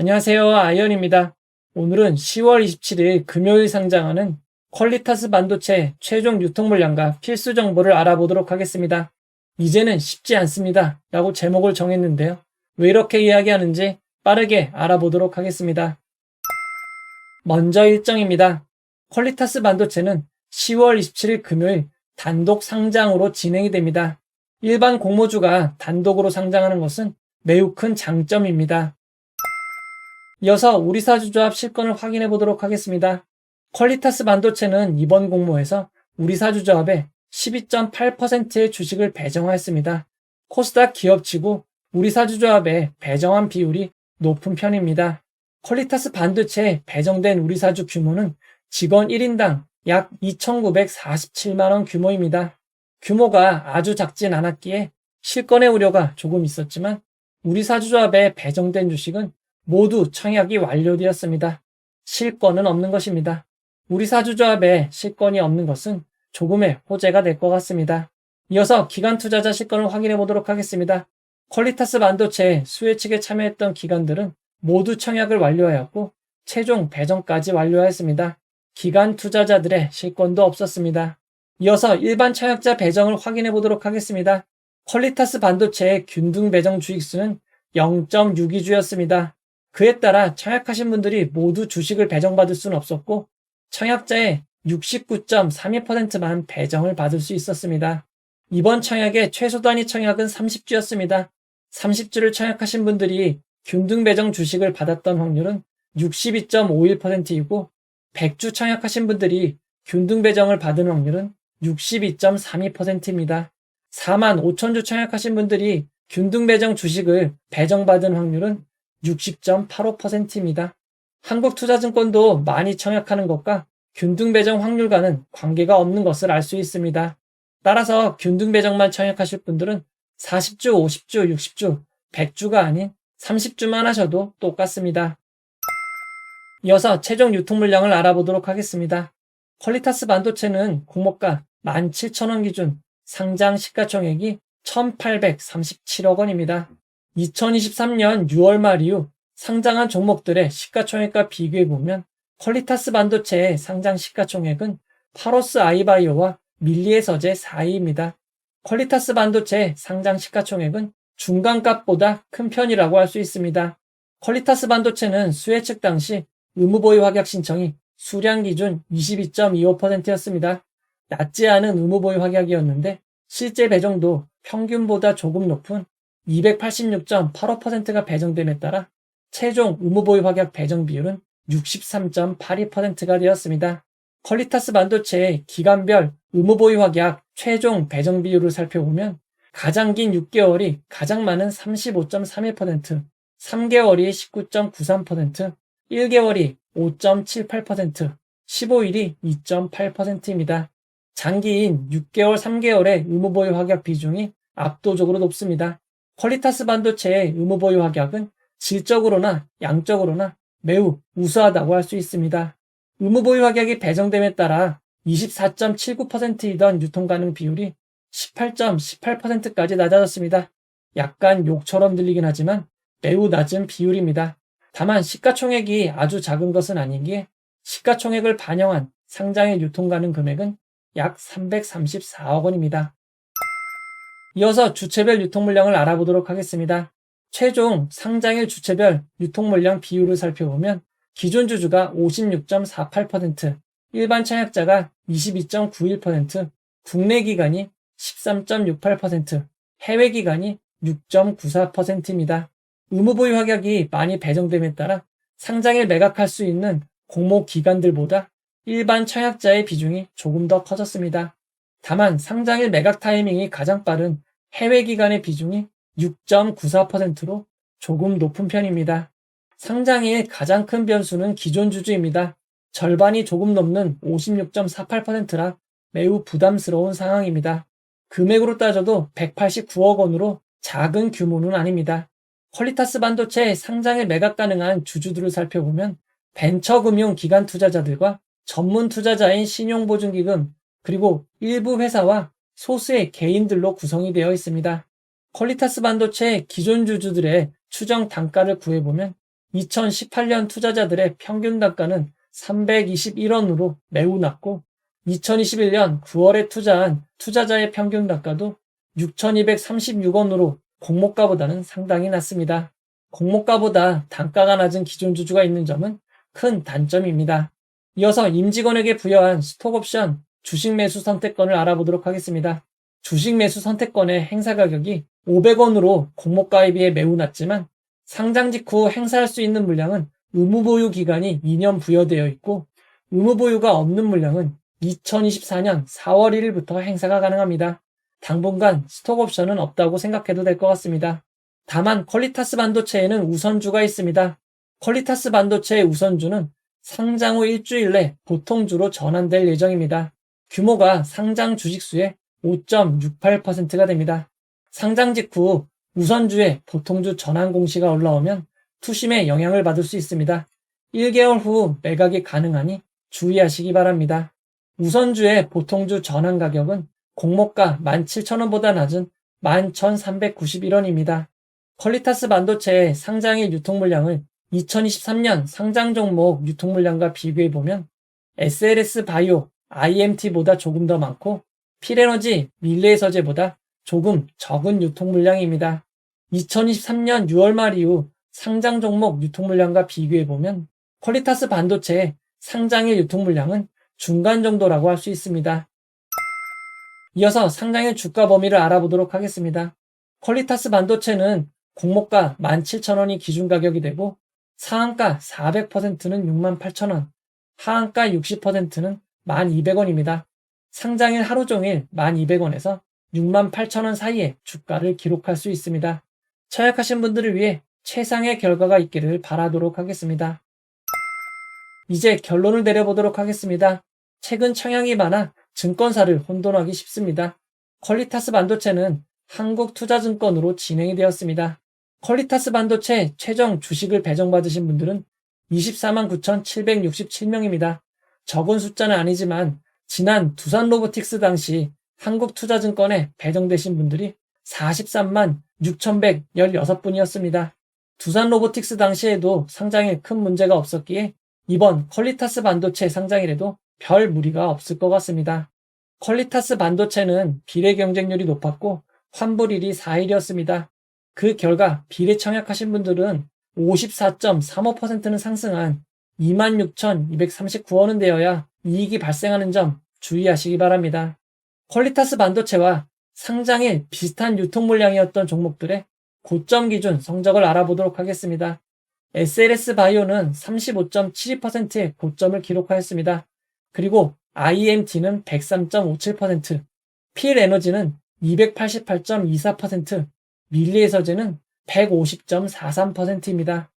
안녕하세요. 아이언입니다. 오늘은 10월 27일 금요일 상장하는 퀄리타스 반도체 최종 유통 물량과 필수 정보를 알아보도록 하겠습니다. 이제는 쉽지 않습니다. 라고 제목을 정했는데요. 왜 이렇게 이야기하는지 빠르게 알아보도록 하겠습니다. 먼저 일정입니다. 퀄리타스 반도체는 10월 27일 금요일 단독 상장으로 진행이 됩니다. 일반 공모주가 단독으로 상장하는 것은 매우 큰 장점입니다. 이어서 우리사주조합 실권을 확인해 보도록 하겠습니다. 퀄리타스 반도체는 이번 공모에서 우리사주조합에 12.8%의 주식을 배정하였습니다. 코스닥 기업치고 우리사주조합의 배정한 비율이 높은 편입니다. 퀄리타스 반도체에 배정된 우리사주 규모는 직원 1인당 약 2,947만원 규모입니다. 규모가 아주 작진 않았기에 실권의 우려가 조금 있었지만 우리사주조합에 배정된 주식은 모두 청약이 완료되었습니다. 실권은 없는 것입니다. 우리사주조합에 실권이 없는 것은 조금의 호재가 될 것 같습니다. 이어서 기관 투자자 실권을 확인해 보도록 하겠습니다. 퀄리타스 반도체 수혜 측에 참여했던 기관들은 모두 청약을 완료하였고 최종 배정까지 완료하였습니다. 기관 투자자들의 실권도 없었습니다. 이어서 일반 청약자 배정을 확인해 보도록 하겠습니다. 퀄리타스 반도체의 균등 배정 주익수는 0.62주였습니다. 그에 따라 청약하신 분들이 모두 주식을 배정받을 수는 없었고 청약자의 69.32%만 배정을 받을 수 있었습니다. 이번 청약의 최소 단위 청약은 30주였습니다. 30주를 청약하신 분들이 균등 배정 주식을 받았던 확률은 62.51%이고 100주 청약하신 분들이 균등 배정을 받은 확률은 62.32%입니다. 4만 5천주 청약하신 분들이 균등 배정 주식을 배정받은 확률은 60.85%입니다. 한국투자증권도 많이 청약하는 것과 균등 배정 확률과는 관계가 없는 것을 알 수 있습니다. 따라서 균등 배정만 청약하실 분들은 40주, 50주, 60주, 100주가 아닌 30주만 하셔도 똑같습니다. 이어서 최종 유통 물량을 알아보도록 하겠습니다. 퀄리타스 반도체는 공모가 17,000원 기준 상장 시가총액이 1,837억 원입니다. 2023년 6월 말 이후 상장한 종목들의 시가총액과 비교해보면 퀄리타스 반도체의 상장 시가총액은 파로스 아이바이오와 밀리에서제 4위입니다. 퀄리타스 반도체 상장 시가총액은 중간값보다 큰 편이라고 할 수 있습니다. 퀄리타스 반도체는 수혜 측 당시 의무보유 확약 신청이 수량 기준 22.25%였습니다. 낮지 않은 의무보유 확약이었는데 실제 배정도 평균보다 조금 높은 286.85%가 배정됨에 따라 최종 의무보유 확약 배정 비율은 63.82%가 되었습니다. 퀄리타스 반도체의 기간별 의무보유 확약 최종 배정 비율을 살펴보면 가장 긴 6개월이 가장 많은 35.31%, 3개월이 19.93%, 1개월이 5.78%, 15일이 2.8%입니다. 장기인 6개월, 3개월의 의무보유 확약 비중이 압도적으로 높습니다. 퀄리타스 반도체의 의무보유 확약은 질적으로나 양적으로나 매우 우수하다고 할 수 있습니다. 의무보유 확약이 배정됨에 따라 24.79%이던 유통가능 비율이 18.18%까지 낮아졌습니다. 약간 욕처럼 들리긴 하지만 매우 낮은 비율입니다. 다만 시가총액이 아주 작은 것은 아니기에 시가총액을 반영한 상장의 유통가능 금액은 약 334억 원입니다. 이어서 주체별 유통 물량을 알아보도록 하겠습니다. 최종 상장일 주체별 유통 물량 비율을 살펴보면 기존 주주가 56.48%, 일반 청약자가 22.91%, 국내 기관이 13.68%, 해외 기관이 6.94%입니다. 의무보유 확약이 많이 배정됨에 따라 상장일 매각할 수 있는 공모 기관들보다 일반 청약자의 비중이 조금 더 커졌습니다. 다만 상장일 매각 타이밍이 가장 빠른 해외 기관의 비중이 6.94%로 조금 높은 편입니다. 상장일 가장 큰 변수는 기존 주주입니다. 절반이 조금 넘는 56.48%라 매우 부담스러운 상황입니다. 금액으로 따져도 189억 원으로 작은 규모는 아닙니다. 퀄리타스 반도체 상장일 매각 가능한 주주들을 살펴보면 벤처금융 기관 투자자들과 전문 투자자인 신용보증기금, 그리고 일부 회사와 소수의 개인들로 구성이 되어 있습니다. 퀄리타스 반도체 기존 주주들의 추정 단가를 구해보면 2018년 투자자들의 평균 단가는 321원으로 매우 낮고 2021년 9월에 투자한 투자자의 평균 단가도 6,236원으로 공모가보다는 상당히 낮습니다. 공모가보다 단가가 낮은 기존 주주가 있는 점은 큰 단점입니다. 이어서 임직원에게 부여한 스톡옵션 주식 매수 선택권을 알아보도록 하겠습니다. 주식 매수 선택권의 행사 가격이 500원으로 공모가에 비해 매우 낮지만 상장 직후 행사할 수 있는 물량은 의무보유 기간이 2년 부여되어 있고 의무보유가 없는 물량은 2024년 4월 1일부터 행사가 가능합니다. 당분간 스톡옵션은 없다고 생각해도 될 것 같습니다. 다만 퀄리타스 반도체에는 우선주가 있습니다. 퀄리타스 반도체의 우선주는 상장 후 일주일 내 보통주로 전환될 예정입니다. 규모가 상장 주식수의 5.68%가 됩니다. 상장 직후 우선주의 보통주 전환 공시가 올라오면 투심에 영향을 받을 수 있습니다. 1개월 후 매각이 가능하니 주의하시기 바랍니다. 우선주의 보통주 전환 가격은 공모가 17,000원보다 낮은 11,391원입니다. 퀄리타스 반도체의 상장일 유통물량을 2023년 상장 종목 유통물량과 비교해보면 SLS 바이오, IMT보다 조금 더 많고 필에너지, 밀레이서제보다 조금 적은 유통물량입니다. 2023년 6월 말 이후 상장 종목 유통물량과 비교해보면 퀄리타스 반도체의 상장일 유통물량은 중간 정도라고 할 수 있습니다. 이어서 상장일 주가 범위를 알아보도록 하겠습니다. 퀄리타스 반도체는 공모가 17,000원이 기준 가격이 되고 상한가 400%는 68,000원, 하한가 60%는 1200원입니다. 상장일 하루 종일 1200원에서 68,000원 사이에 주가를 기록할 수 있습니다. 처약하신 분들을 위해 최상의 결과가 있기를 바라도록 하겠습니다. 이제 결론을 내려보도록 하겠습니다. 최근 청약이 많아 증권사를 혼돈하기 쉽습니다. 퀄리타스 반도체는 한국투자증권으로 진행이 되었습니다. 퀄리타스 반도체 최종 주식을 배정받으신 분들은 24만 9,767명입니다. 적은 숫자는 아니지만 지난 두산로보틱스 당시 한국투자증권에 배정되신 분들이 43만 6,116분이었습니다. 두산로보틱스 당시에도 상장에 큰 문제가 없었기에 이번 퀄리타스 반도체 상장일에도 별 무리가 없을 것 같습니다. 퀄리타스 반도체는 비례 경쟁률이 높았고 환불일이 4일이었습니다. 그 결과 비례 청약하신 분들은 54.35%는 상승한 26,239원은 되어야 이익이 발생하는 점 주의하시기 바랍니다. 퀄리타스 반도체와 상장일 비슷한 유통 물량이었던 종목들의 고점 기준 성적을 알아보도록 하겠습니다. SLS 바이오는 35.72%의 고점을 기록하였습니다. 그리고 IMT는 103.57%, 필에너지는 288.24%, 밀리에서제는 150.43%입니다.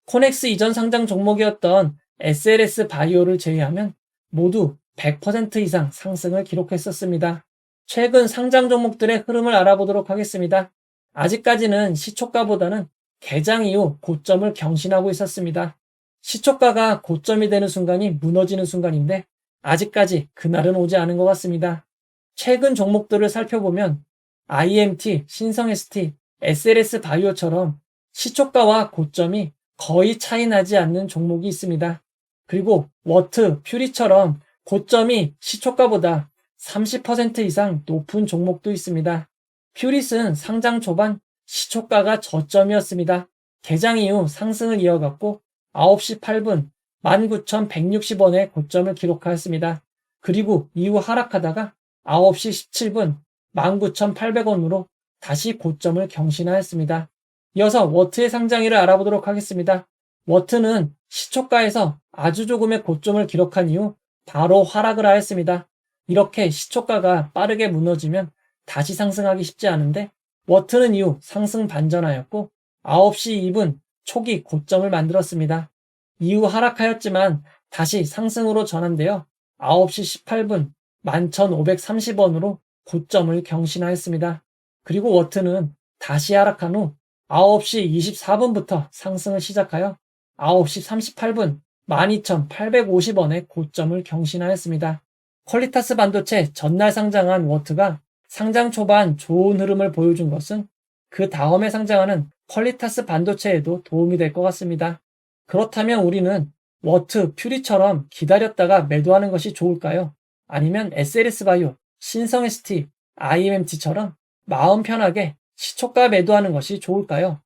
코넥스 이전 상장 종목이었던 SLS 바이오를 제외하면 모두 100% 이상 상승을 기록했었습니다. 최근 상장 종목들의 흐름을 알아보도록 하겠습니다. 아직까지는 시초가보다는 개장 이후 고점을 경신하고 있었습니다. 시초가가 고점이 되는 순간이 무너지는 순간인데 아직까지 그날은 오지 않은 것 같습니다. 최근 종목들을 살펴보면 IMT, 신성ST, SLS 바이오처럼 시초가와 고점이 거의 차이 나지 않는 종목이 있습니다. 그리고 워트, 퓨리처럼 고점이 시초가보다 30% 이상 높은 종목도 있습니다. 퓨릿은 상장 초반 시초가가 저점이었습니다. 개장 이후 상승을 이어갔고 9시 8분 19,160원의 고점을 기록하였습니다. 그리고 이후 하락하다가 9시 17분 19,800원으로 다시 고점을 경신하였습니다. 이어서 워트의 상장일을 알아보도록 하겠습니다. 워트는 시초가에서 아주 조금의 고점을 기록한 이후 바로 하락을 하였습니다. 이렇게 시초가가 빠르게 무너지면 다시 상승하기 쉽지 않은데 워트는 이후 상승 반전하였고 9시 2분 초기 고점을 만들었습니다. 이후 하락하였지만 다시 상승으로 전환되어 9시 18분 11,530원으로 고점을 경신하였습니다. 그리고 워트는 다시 하락한 후 9시 24분부터 상승을 시작하여 9시 38분 12,850원의 고점을 경신하였습니다. 퀄리타스 반도체 전날 상장한 워트가 상장 초반 좋은 흐름을 보여준 것은 그 다음에 상장하는 퀄리타스 반도체에도 도움이 될 것 같습니다. 그렇다면 우리는 워트, 퓨리처럼 기다렸다가 매도하는 것이 좋을까요? 아니면 SLS바이오, 신성ST, IMMT처럼 마음 편하게 시초가 매도하는 것이 좋을까요?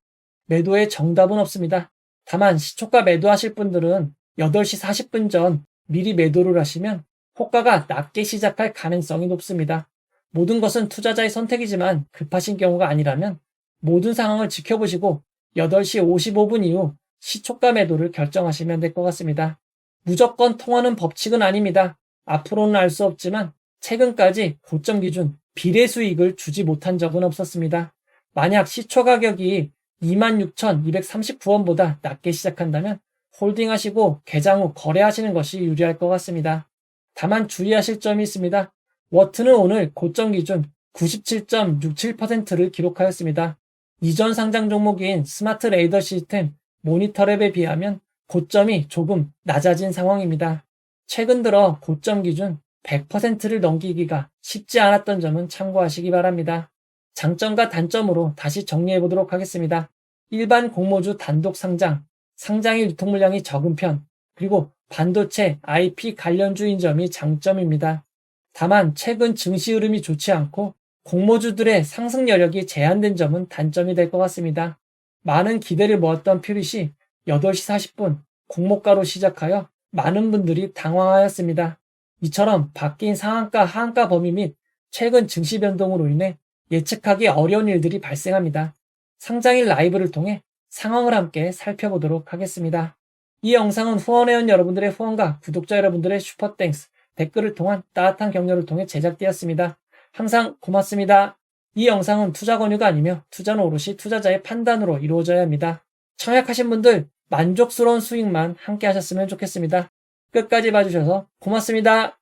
매도의 정답은 없습니다. 다만 시초가 매도하실 분들은 8시 40분 전 미리 매도를 하시면 호가가 낮게 시작할 가능성이 높습니다. 모든 것은 투자자의 선택이지만 급하신 경우가 아니라면 모든 상황을 지켜보시고 8시 55분 이후 시초가 매도를 결정하시면 될 것 같습니다. 무조건 통하는 법칙은 아닙니다. 앞으로는 알 수 없지만 최근까지 고점 기준 비례 수익을 주지 못한 적은 없었습니다. 만약 시초 가격이 26,239원보다 낮게 시작한다면 홀딩하시고 개장 후 거래하시는 것이 유리할 것 같습니다. 다만 주의하실 점이 있습니다. 워트는 오늘 고점 기준 97.67%를 기록하였습니다. 이전 상장 종목인 스마트 레이더 시스템 모니터랩에 비하면 고점이 조금 낮아진 상황입니다. 최근 들어 고점 기준 100%를 넘기기가 쉽지 않았던 점은 참고하시기 바랍니다. 장점과 단점으로 다시 정리해 보도록 하겠습니다. 일반 공모주 단독 상장, 상장일 유통 물량이 적은 편, 그리고 반도체, IP 관련주인 점이 장점입니다. 다만 최근 증시 흐름이 좋지 않고 공모주들의 상승 여력이 제한된 점은 단점이 될 것 같습니다. 많은 기대를 모았던 퓨릿이 8시 40분 공모가로 시작하여 많은 분들이 당황하였습니다. 이처럼 바뀐 상한가, 하한가 범위 및 최근 증시 변동으로 인해 예측하기 어려운 일들이 발생합니다. 상장일 라이브를 통해 상황을 함께 살펴보도록 하겠습니다. 이 영상은 후원해온 여러분들의 후원과 구독자 여러분들의 슈퍼땡스, 댓글을 통한 따뜻한 격려를 통해 제작되었습니다. 항상 고맙습니다. 이 영상은 투자 권유가 아니며 투자는 오롯이 투자자의 판단으로 이루어져야 합니다. 청약하신 분들 만족스러운 수익만 함께 하셨으면 좋겠습니다. 끝까지 봐주셔서 고맙습니다.